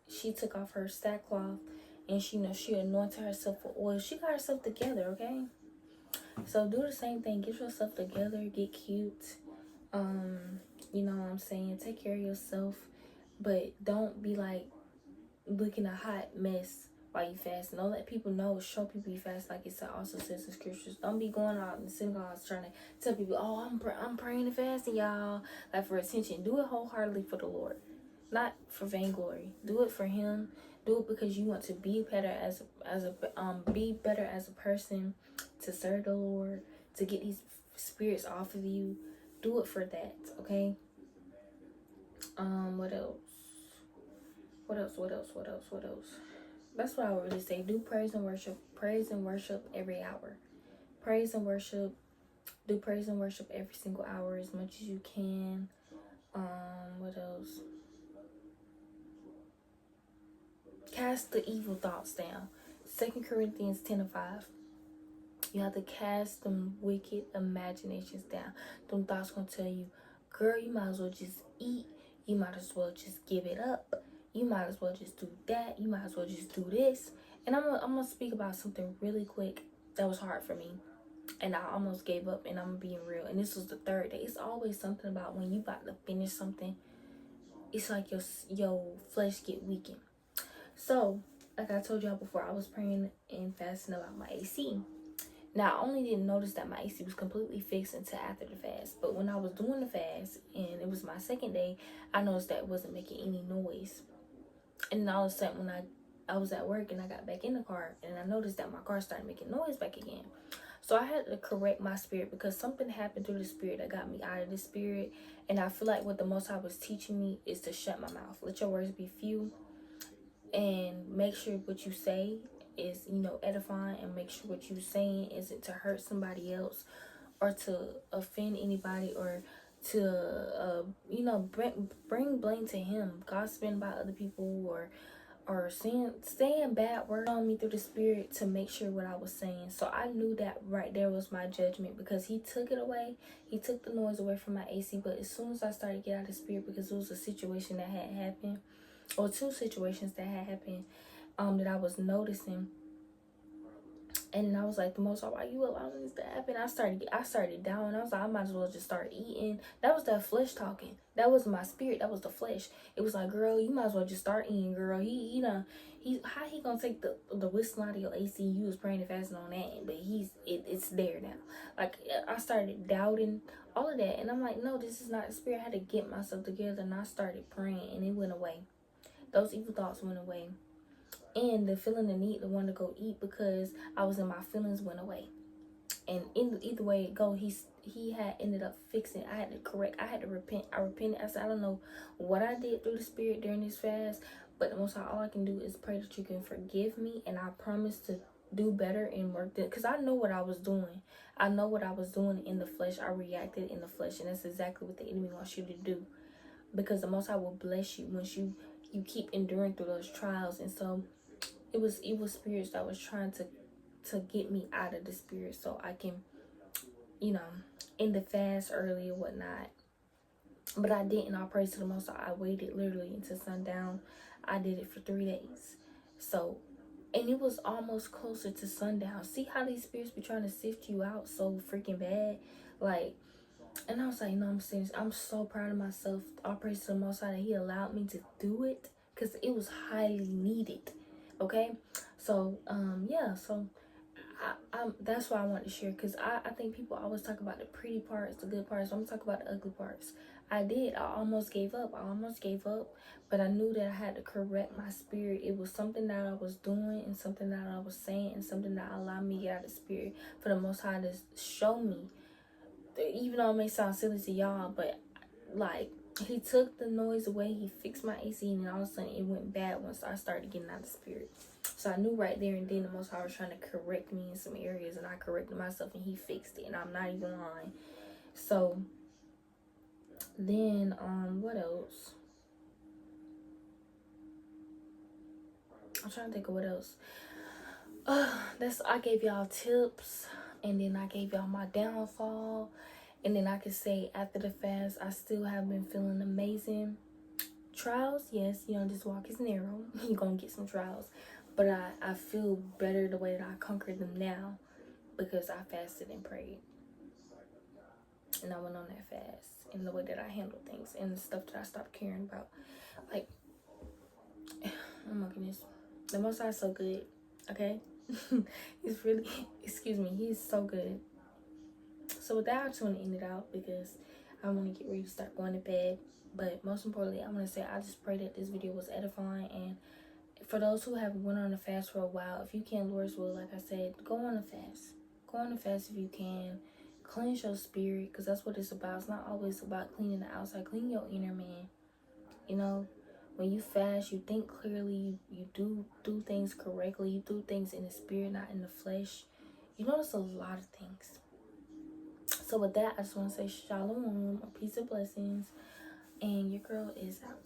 she took off her sackcloth and she anointed herself with oil. She got herself together, okay? So do the same thing. Get yourself together. Get cute. You know what I'm saying? Take care of yourself. But don't be like looking a hot mess while you fast. Don't let people know. Show people you fast, like it also says in scriptures. Don't be going out in the synagogues trying to tell people, oh, I'm praying and fasting, y'all, like for attention. Do it wholeheartedly for the Lord, not for vainglory. Do it for Him. Do it because you want to be better be better as a person, to serve the Lord, to get these spirits off of you. Do it for that, okay? What else? What else? That's what I would really say. Do praise and worship. Praise and worship every hour. Praise and worship. Do praise and worship every single hour as much as you can. What else? Cast the evil thoughts down. 2 Corinthians 10:5. You have to cast them wicked imaginations down. Them thoughts gonna tell you, girl, you might as well just eat. You might as well just give it up. You might as well just do that. You might as well just do this. And I'm gonna speak about something really quick that was hard for me. And I almost gave up, and I'm being real. And this was the third day. It's always something about when you about to finish something, it's like your flesh get weakened. So, like I told y'all before, I was praying and fasting about my AC. Now, I only didn't notice that my AC was completely fixed until after the fast. But when I was doing the fast, and it was my second day, I noticed that it wasn't making any noise. And all of a sudden, when I was at work and I got back in the car, and I noticed that my car started making noise back again. So I had to correct my spirit, because something happened through the spirit that got me out of the spirit. And I feel like what the Most High was teaching me is to shut my mouth. Let your words be few, and make sure what you say is, edifying, and make sure what you're saying isn't to hurt somebody else or to offend anybody, or to bring blame to Him, gossiping about other people, or saying bad words on me through the spirit, to make sure what I was saying. So I knew that right there was my judgment, because He took it away. He took the noise away from my AC. But as soon as I started to get out of the spirit, because it was a situation that had happened, or two situations that had happened, that I was noticing. And I was like, the Most High, why you allowing this to happen? I started down. I was like, I might as well just start eating. That was that flesh talking. That was my spirit. That was the flesh. It was like, girl, you might as well just start eating, girl. How he gonna take the whistle out of your AC? You was praying and fasting on that, but it's there now. Like, I started doubting all of that, and I'm like, no, this is not the spirit. I had to get myself together, and I started praying, and it went away. Those evil thoughts went away. And the feeling the need to want to go eat because I was in my feelings went away. And in either way it go, he had ended up fixing. I had to correct. I had to repent. I repented. I said, I don't know what I did through the Spirit during this fast, but the Most High, all I can do is pray that you can forgive me, and I promise to do better and work that, because I know what I was doing. I know what I was doing in the flesh. I reacted in the flesh, and that's exactly what the enemy wants you to do, because the Most High will bless you once you keep enduring through those trials. And so it was evil spirits that was trying to get me out of the Spirit so I can, you know, in the fast early or whatnot. But I didn't. All praise to the Most High. I waited literally until sundown. I did it for 3 days. So, and it was almost closer to sundown. See how these spirits be trying to sift you out so freaking bad? Like, and I was like, no, I'm serious. I'm so proud of myself. All praise to the Most High that He allowed me to do it, because it was highly needed. Okay? So, yeah, so that's why I want to share, because I think people always talk about the pretty parts, the good parts. So I'm talking about the ugly parts. I almost gave up. But I knew that I had to correct my spirit. It was something that I was doing and something that I was saying and something that allowed me to get out of the Spirit for the Most High to show me. Even though it may sound silly to y'all, but like, He took the noise away. He fixed my AC, and all of a sudden it went bad once I started getting out of the Spirit. So I knew right there and then the Most High was trying to correct me in some areas, and I corrected myself, and He fixed it, and I'm not even lying. So then, what else? I'm trying to think of what else. I gave y'all tips, and then I gave y'all my downfall, and then I could say after the fast, I still have been feeling amazing. Trials, yes, this walk is narrow. You're gonna get some trials, but I feel better the way that I conquered them now, because I fasted and prayed, and I went on that fast, and the way that I handled things, and the stuff that I stopped caring about. Like, oh my goodness, the Most High is so good. Okay. He's really, excuse me, He's so good. So with that, I just want to end it out, because I want to get ready to start going to bed. But most importantly, I want to say I just pray that this video was edifying. And for those who have went on a fast for a while, if you can, Lord's will, like I said, go on a fast. Go on a fast if you can. Cleanse your spirit, because that's what it's about. It's not always about cleaning the outside. Clean your inner man. When you fast, you think clearly. You do things correctly. You do things in the spirit, not in the flesh. You notice a lot of things. So with that, I just want to say shalom, peace and blessings, and your girl is out.